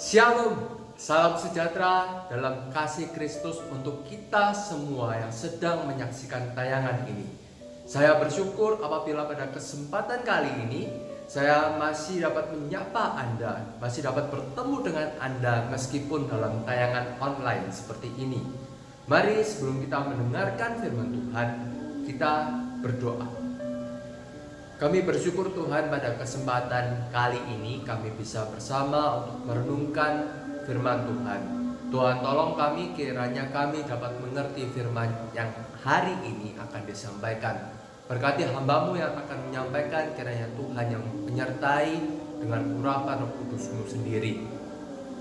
Shalom, salam sejahtera dalam kasih Kristus untuk kita semua yang sedang menyaksikan tayangan ini. Saya bersyukur apabila pada kesempatan kali ini saya masih dapat menyapa Anda, masih dapat bertemu dengan Anda meskipun dalam tayangan online seperti ini. Mari sebelum kita mendengarkan firman Tuhan, kita berdoa. Kami bersyukur Tuhan pada kesempatan kali ini kami bisa bersama untuk merenungkan firman Tuhan. Tuhan tolong kami kiranya kami dapat mengerti firman yang hari ini akan disampaikan. Berkati hamba-Mu yang akan menyampaikan, kiranya Tuhan yang menyertai dengan urapan Roh Kudus-Mu sendiri.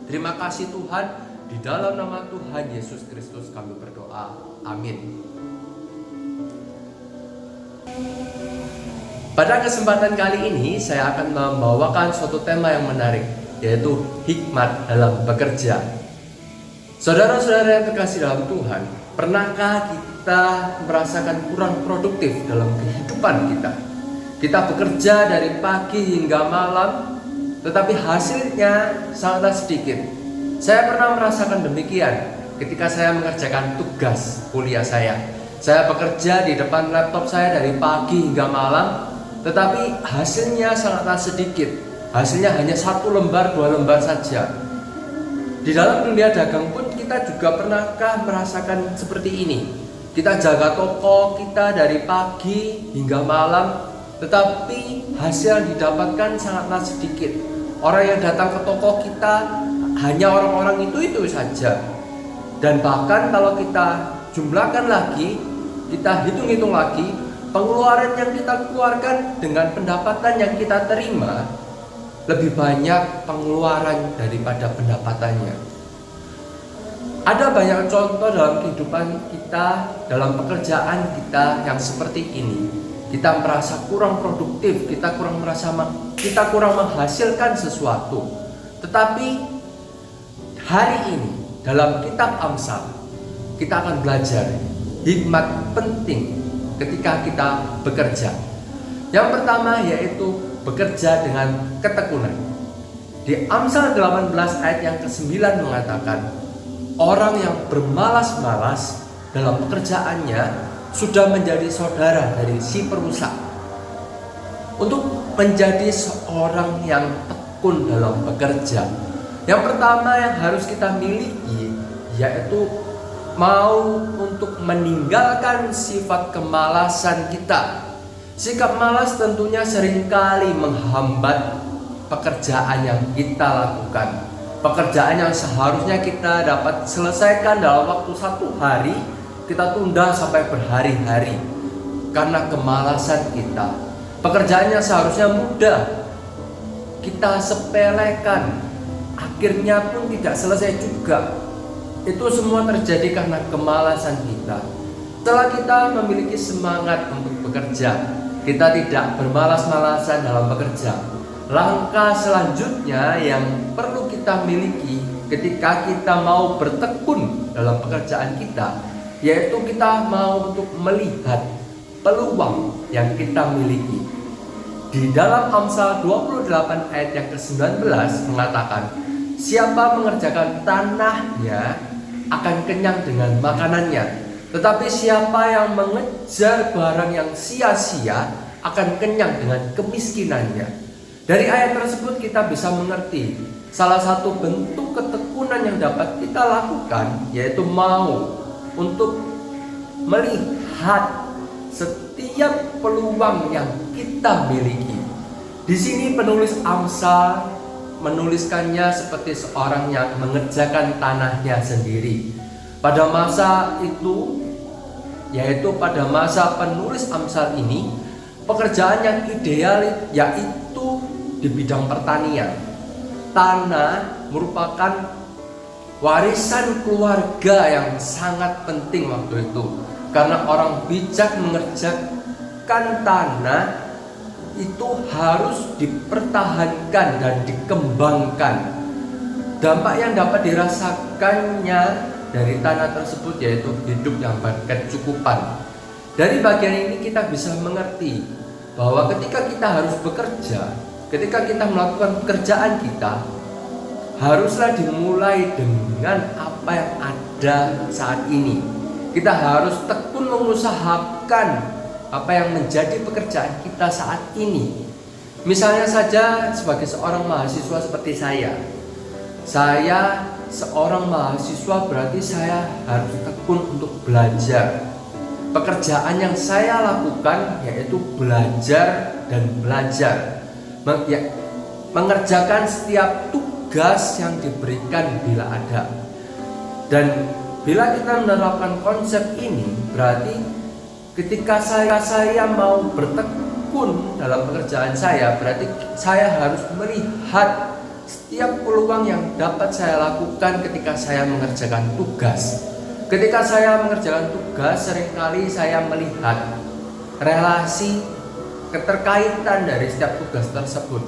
Terima kasih Tuhan, di dalam nama Tuhan Yesus Kristus kami berdoa. Amin. Pada kesempatan kali ini saya akan membawakan suatu tema yang menarik, yaitu hikmat dalam bekerja. Saudara-saudara yang terkasih dalam Tuhan, pernahkah kita merasakan kurang produktif dalam kehidupan kita? Kita bekerja dari pagi hingga malam, tetapi hasilnya sangatlah sedikit. Saya pernah merasakan demikian ketika saya mengerjakan tugas kuliah saya. Saya bekerja di depan laptop saya dari pagi hingga malam, tetapi hasilnya sangatlah sedikit. Hasilnya hanya 1 lembar, 2 lembar saja. Di dalam dunia dagang pun kita juga pernahkah merasakan seperti ini? Kita jaga toko kita dari pagi hingga malam, tetapi hasil yang didapatkan sangatlah sedikit. Orang yang datang ke toko kita hanya orang-orang itu saja. Dan bahkan kalau kita jumlahkan lagi, kita hitung-hitung lagi, pengeluaran yang kita keluarkan dengan pendapatan yang kita terima lebih banyak pengeluaran daripada pendapatannya. Ada banyak contoh dalam kehidupan kita, dalam pekerjaan kita yang seperti ini. Kita merasa kurang produktif, kita kurang menghasilkan sesuatu. Tetapi hari ini dalam kitab Amsal kita akan belajar hikmat penting ketika kita bekerja. Yang pertama yaitu bekerja dengan ketekunan. Di Amsal 18 ayat yang ke-9 mengatakan, orang yang bermalas-malas dalam pekerjaannya sudah menjadi saudara dari si perusak. Untuk menjadi seorang yang tekun dalam bekerja, yang pertama yang harus kita miliki yaitu mau untuk meninggalkan sifat kemalasan kita. Sikap malas tentunya seringkali menghambat pekerjaan yang kita lakukan. Pekerjaan yang seharusnya kita dapat selesaikan dalam waktu 1 hari, kita tunda sampai berhari-hari karena kemalasan kita. Pekerjaan yang seharusnya mudah, kita sepelekan, akhirnya pun tidak selesai juga. Itu semua terjadi karena kemalasan kita. Setelah kita memiliki semangat untuk bekerja, kita tidak bermalas-malasan dalam bekerja. Langkah selanjutnya yang perlu kita miliki ketika kita mau bertekun dalam pekerjaan kita, yaitu kita mau untuk melihat peluang yang kita miliki. Di dalam Amsal 28 ayat yang ke-19 mengatakan, siapa mengerjakan tanahnya akan kenyang dengan makanannya, tetapi siapa yang mengejar barang yang sia-sia akan kenyang dengan kemiskinannya. Dari ayat tersebut kita bisa mengerti salah satu bentuk ketekunan yang dapat kita lakukan yaitu mau untuk melihat setiap peluang yang kita miliki. Di sini penulis Amsal menuliskannya seperti seorang yang mengerjakan tanahnya sendiri. Pada masa itu, yaitu pada masa penulis Amsal ini, pekerjaan yang ideal yaitu di bidang pertanian. Tanah merupakan warisan keluarga yang sangat penting waktu itu, karena orang bijak mengerjakan tanah itu harus dipertahankan dan dikembangkan. Dampak yang dapat dirasakannya dari tanah tersebut yaitu hidup yang berkecukupan. Dari bagian ini kita bisa mengerti bahwa ketika kita harus bekerja, ketika kita melakukan pekerjaan kita, haruslah dimulai dengan apa yang ada saat ini. Kita harus tekun mengusahakan apa yang menjadi pekerjaan kita saat ini. Misalnya saja sebagai seorang mahasiswa seperti saya seorang mahasiswa, berarti saya harus tekun untuk belajar. Pekerjaan yang saya lakukan yaitu belajar dan belajar, mengerjakan setiap tugas yang diberikan bila ada. Dan bila kita menerapkan konsep ini, berarti ketika saya mau bertekun dalam pekerjaan saya, berarti saya harus melihat setiap peluang yang dapat saya lakukan ketika saya mengerjakan tugas. Ketika saya mengerjakan tugas, seringkali saya melihat relasi keterkaitan dari setiap tugas tersebut.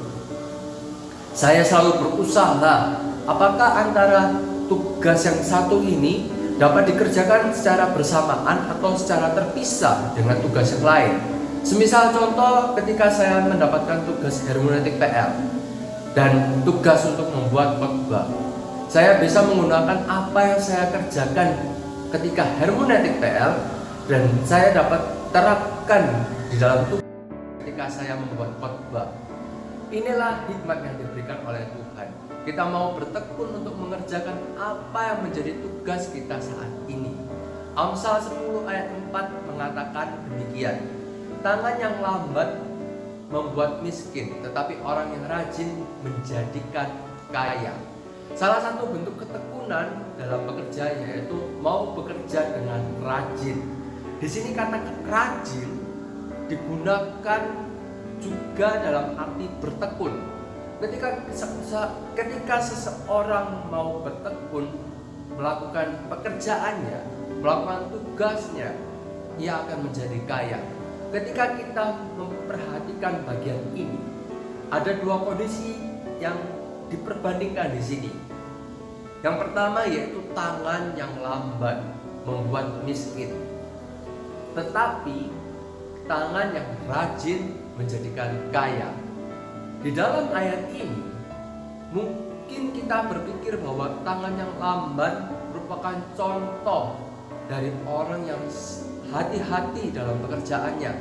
Saya selalu berusaha apakah antara tugas yang satu ini dapat dikerjakan secara bersamaan atau secara terpisah dengan tugas yang lain. Semisal contoh, ketika saya mendapatkan tugas hermeneutik PL dan tugas untuk membuat khotbah, saya bisa menggunakan apa yang saya kerjakan ketika hermeneutik PL dan saya dapat terapkan di dalam tugas ketika saya membuat khotbah. Inilah hikmat yang diberikan oleh Tuhan. Kita mau bertekun untuk mengerjakan apa yang menjadi tugas kita saat ini. Amsal 10 ayat 4 mengatakan demikian. Tangan yang lambat membuat miskin, tetapi orang yang rajin menjadikan kaya. Salah satu bentuk ketekunan dalam bekerja yaitu mau bekerja dengan rajin. Di sini kata rajin digunakan juga dalam arti bertekun. Ketika seseorang mau bertekun melakukan pekerjaannya, melakukan tugasnya, ia akan menjadi kaya. Ketika kita memperhatikan bagian ini, ada dua kondisi yang diperbandingkan di sini. Yang pertama yaitu tangan yang lambat membuat miskin, tetapi tangan yang rajin menjadikan kaya. Di dalam ayat ini mungkin kita berpikir bahwa tangan yang lambat merupakan contoh dari orang yang hati-hati dalam pekerjaannya.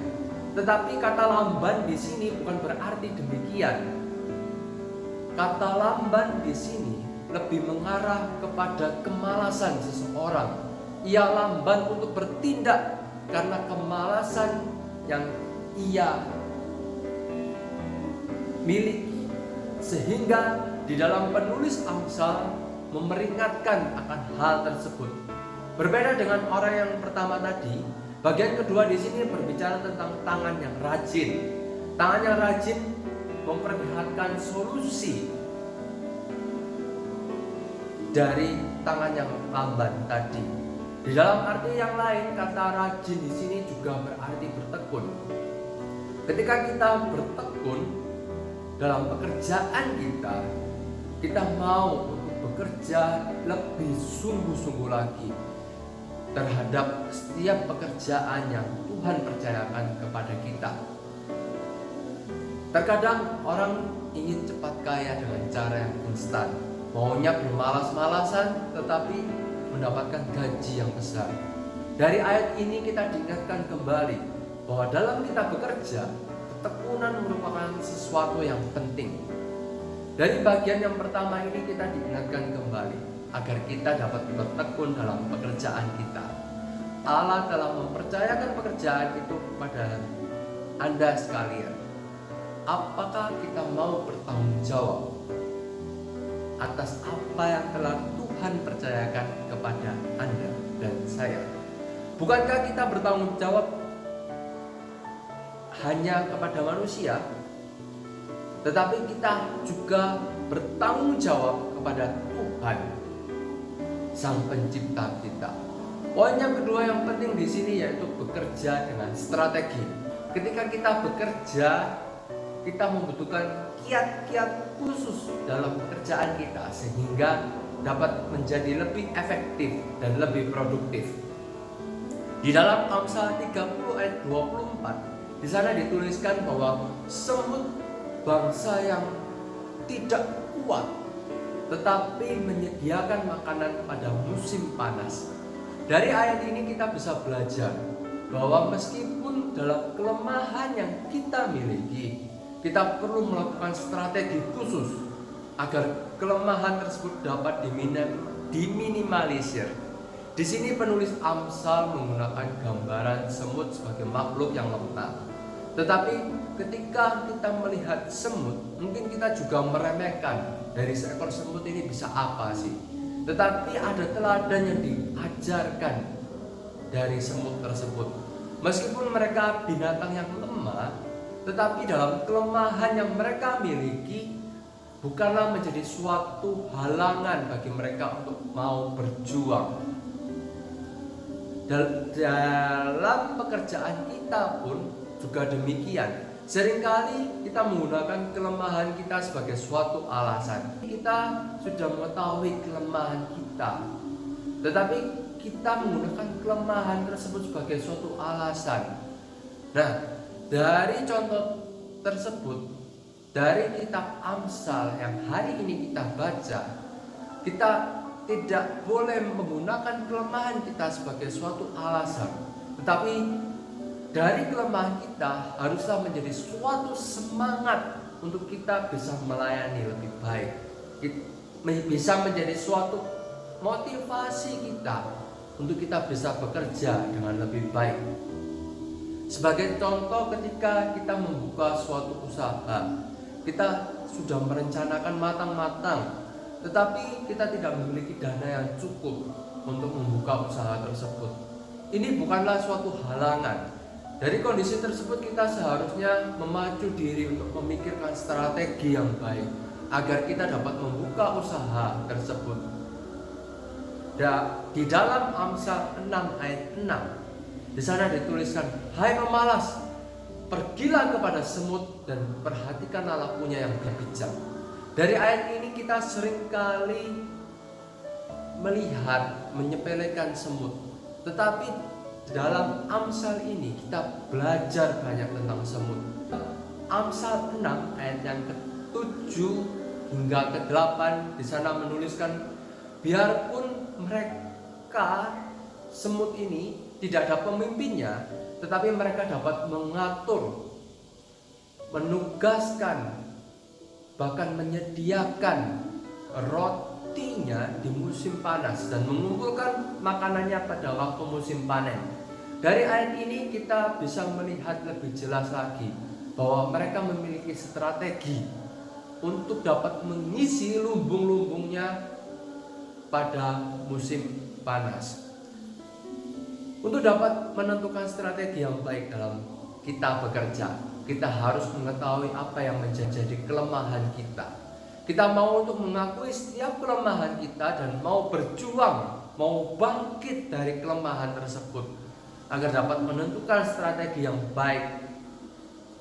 Tetapi kata lamban di sini bukan berarti demikian. Kata lamban di sini lebih mengarah kepada kemalasan seseorang. Ia lamban untuk bertindak karena kemalasan yang ia miliki. Sehingga di dalam penulis Amsal memperingatkan akan hal tersebut. Berbeda dengan orang yang pertama tadi, bagian kedua di sini berbicara tentang tangan yang rajin. Tangan yang rajin memperlihatkan solusi dari tangan yang lamban tadi. Di dalam arti yang lain, kata rajin di sini juga berarti bertekun. Ketika kita bertekun dalam pekerjaan kita mau untuk bekerja lebih sungguh-sungguh lagi terhadap setiap pekerjaan yang Tuhan percayakan kepada kita. Terkadang orang ingin cepat kaya dengan cara yang instan, maunya bermalas-malasan tetapi mendapatkan gaji yang besar. Dari ayat ini kita diingatkan kembali bahwa dalam kita bekerja, ketekunan merupakan sesuatu yang penting. Dari bagian yang pertama ini kita diingatkan kembali agar kita dapat bertekun dalam pekerjaan kita. Allah telah mempercayakan pekerjaan itu kepada Anda sekalian. Apakah kita mau bertanggung jawab atas apa yang telah Tuhan percayakan kepada Anda dan saya? Bukankah kita bertanggung jawab hanya kepada manusia, tetapi kita juga bertanggung jawab kepada Tuhan, Sang Pencipta kita. Poin yang kedua yang penting di sini yaitu bekerja dengan strategi. Ketika kita bekerja, kita membutuhkan kiat-kiat khusus dalam pekerjaan kita sehingga dapat menjadi lebih efektif dan lebih produktif. Di dalam Amsal 30 ayat 24, di sana dituliskan bahwa semut bangsa yang tidak kuat tetapi menyediakan makanan pada musim panas. Dari ayat ini kita bisa belajar bahwa meskipun dalam kelemahan yang kita miliki, kita perlu melakukan strategi khusus agar kelemahan tersebut dapat diminimalisir. Di sini penulis Amsal menggunakan gambaran semut sebagai makhluk yang lemah. Tetapi ketika kita melihat semut, mungkin kita juga meremehkan dari seekor semut ini bisa apa sih? Tetapi ada teladan yang diajarkan dari semut tersebut. Meskipun mereka binatang yang lemah, tetapi dalam kelemahan yang mereka miliki bukanlah menjadi suatu halangan bagi mereka untuk mau berjuang. Dalam pekerjaan kita pun juga demikian. Seringkali kita menggunakan kelemahan kita sebagai suatu alasan. Kita sudah mengetahui kelemahan kita, tetapi kita menggunakan kelemahan tersebut sebagai suatu alasan. Nah, dari contoh tersebut, dari kitab Amsal yang hari ini kita baca, kita tidak boleh menggunakan kelemahan kita sebagai suatu alasan, tetapi dari kelemahan kita haruslah menjadi suatu semangat untuk kita bisa melayani lebih baik, bisa menjadi suatu motivasi kita untuk kita bisa bekerja dengan lebih baik. Sebagai contoh, ketika kita membuka suatu usaha, kita sudah merencanakan matang-matang, tetapi kita tidak memiliki dana yang cukup untuk membuka usaha tersebut. Ini bukanlah suatu halangan. Dari kondisi tersebut kita seharusnya memacu diri untuk memikirkan strategi yang baik agar kita dapat membuka usaha tersebut. Di dalam Amsal 6 ayat 6, di sana dituliskan, "Hai pemalas, pergilah kepada semut dan perhatikanlah lakunya yang bijak." Dari ayat ini kita seringkali melihat menyepelekan semut, tetapi dalam Amsal ini kita belajar banyak tentang semut. Amsal 6 ayat yang ke-7 hingga ke-8 di sana menuliskan, biarpun mereka semut ini tidak ada pemimpinnya, tetapi mereka dapat mengatur, menugaskan, bahkan menyediakan rotinya di musim panas dan mengumpulkan makanannya pada waktu musim panen. Dari ayat ini kita bisa melihat lebih jelas lagi bahwa mereka memiliki strategi untuk dapat mengisi lumbung-lumbungnya pada musim panas. Untuk dapat menentukan strategi yang baik dalam kita bekerja, kita harus mengetahui apa yang menjadi kelemahan kita. Kita mau untuk mengakui setiap kelemahan kita dan mau berjuang, mau bangkit dari kelemahan tersebut agar dapat menentukan strategi yang baik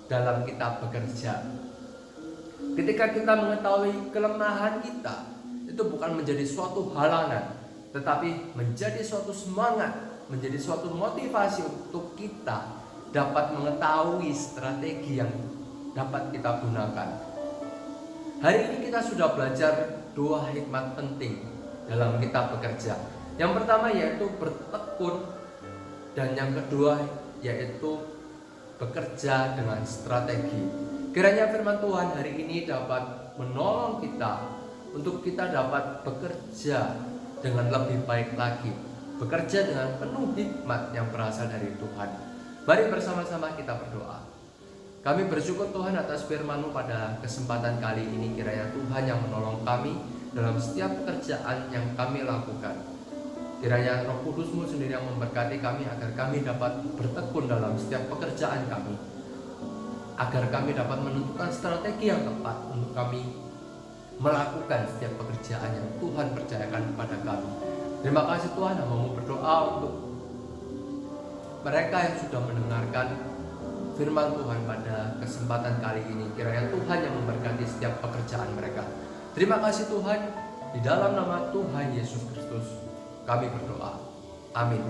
dalam kita bekerja. Ketika kita mengetahui kelemahan kita, itu bukan menjadi suatu halangan, tetapi menjadi suatu semangat, menjadi suatu motivasi untuk kita dapat mengetahui strategi yang dapat kita gunakan. Hari ini kita sudah belajar 2 hikmat penting dalam kita bekerja. Yang pertama yaitu bertekun, dan yang kedua yaitu bekerja dengan strategi. Kiranya firman Tuhan hari ini dapat menolong kita untuk kita dapat bekerja dengan lebih baik lagi, bekerja dengan penuh hikmat yang berasal dari Tuhan. Mari bersama-sama kita berdoa. Kami bersyukur Tuhan atas firman-Mu pada kesempatan kali ini. Kiranya Tuhan yang menolong kami dalam setiap pekerjaan yang kami lakukan. Kiranya Roh Kudus-Mu sendiri yang memberkati kami agar kami dapat bertekun dalam setiap pekerjaan kami, agar kami dapat menentukan strategi yang tepat untuk kami melakukan setiap pekerjaan yang Tuhan percayakan kepada kami. Terima kasih Tuhan, hamba-Mu berdoa untuk mereka yang sudah mendengarkan firman Tuhan pada kesempatan kali ini. Kiranya Tuhan yang memberkati setiap pekerjaan mereka. Terima kasih Tuhan, di dalam nama Tuhan Yesus Kristus kami berdoa. Amin.